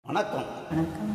வணக்கம். வணக்கம்.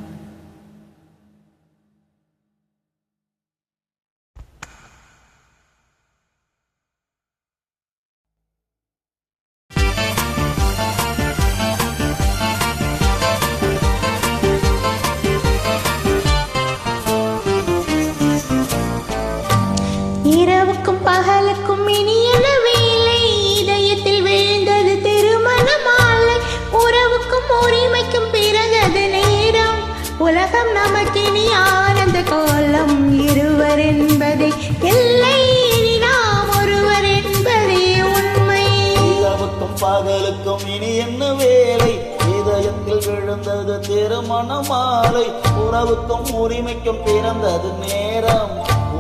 இரவுக்கும் பகலுக்கும் இனியன வேலை, இதயத்தில் விழுந்தது திருமண மாலை. உறவுக்கும் உரிமைக்கும் பிறந்தது நேரம், உலகம் நமக்கினி ஆனந்த கோலம். இருவர் என்பதே இல்லை, இனி நாம் ஒருவர் என்பதே உண்மை. இரவுக்கும் பகலுக்கும் இனி என்ன வேலை, இதயத்தில் விழுந்தது திருமண மாலை. உறவுக்கும் உரிமைக்கும் பிறந்தது நேரம்,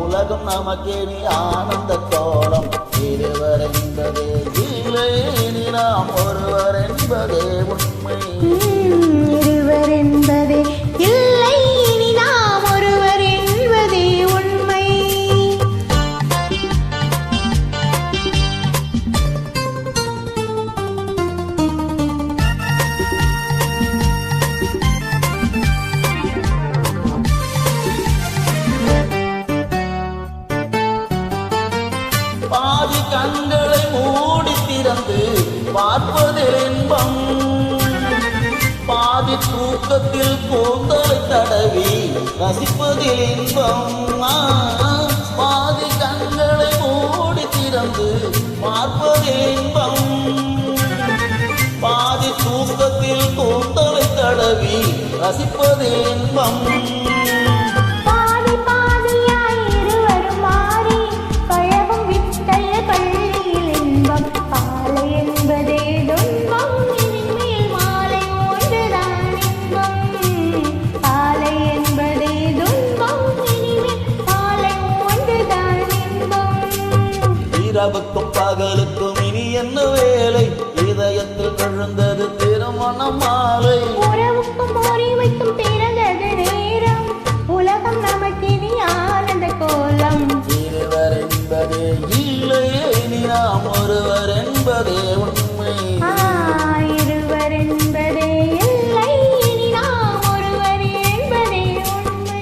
உலகம் நமக்கேனி ஆனந்த கோலம். இருவர் என்பதே இல்லை, இனி நாம் ஒருவர் என்பதே உண்மை. இருவர் என்பதே இல்லை, இனி நாம் ஒருவர் என்பதே உண்மை. பாதி கண்களை மூடி திறந்து பார்ப்பதில் இன்பம், பாதி தூக்கத்தில் கூந்தலை தடவி ரசிப்பதில் இன்பம். பாதி கண்களை மூடி திறந்து பார்ப்பதில் இன்பம், பாதி தூக்கத்தில் கூந்தலை தடவி ரசிப்பதில் இன்பம். இரவுக்கும் பகலுக்கும் இனி என்ன வேலை, இதயத்தில் விழுந்தது திருமண மாலை. உறவுக்கும் உரிமைக்கும் பிறந்தது நேரம், உலகம் நமக்கினி ஆனந்த கோலம். இருவர் என்பதே இல்லை, இனி நாம் ஒருவர் என்பதே உண்மை. இருவர் என்பதே இல்லை, இனி நாம் ஒருவர் என்பதே உண்மை.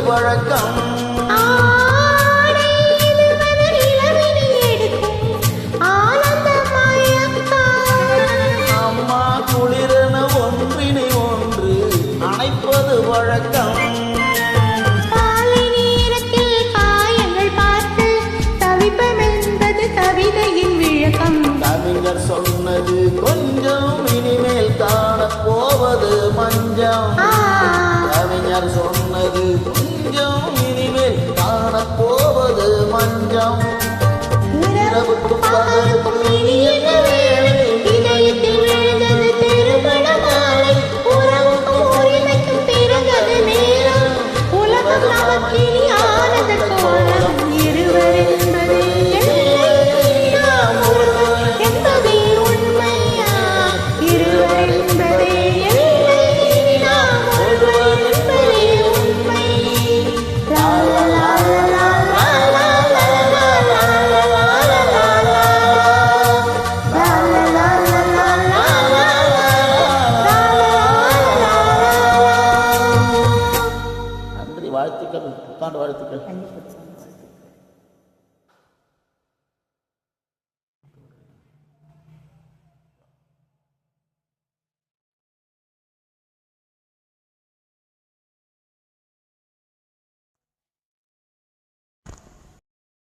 வழக்கம் அம்மா குளிரென ஒன்றினை ஒன்று அணைப்பது வழக்கம். காலை நேரத்தில் காயங்கள் பார்த்து தவிப்பம் என்பது கவிதையின் விளக்கம். கவிஞர் சொன்னது கொஞ்சம், இனிமேல் காணப் போவது மஞ்சம். கவிஞர் சொன்னது கொஞ்சம், இனிமேல் காணப் போவது மஞ்சம். இரவுக்கும் பகலுக்கும் இனி என்ன வேலை, இதயத்தில் விழுந்தது திருமண மாலை. உறவுக்கும் உரிமைக்கும் பிறந்தது நேரம், உலகம் நமக்கினி ஆனந்த கோலம். இருவர் என்பதே இல்லை, நாம் ஒருவர் என்பதே உண்மையா. இருவர் என்பதே இல்லை, நாம் ஒருவர் என்பதே உண்மை. லா லா லா லா லா லா லா லா லா லா லா லா லா. நன்றி. வாழ்த்துக்கள், புத்தாண்டு வாழ்த்துக்கள்.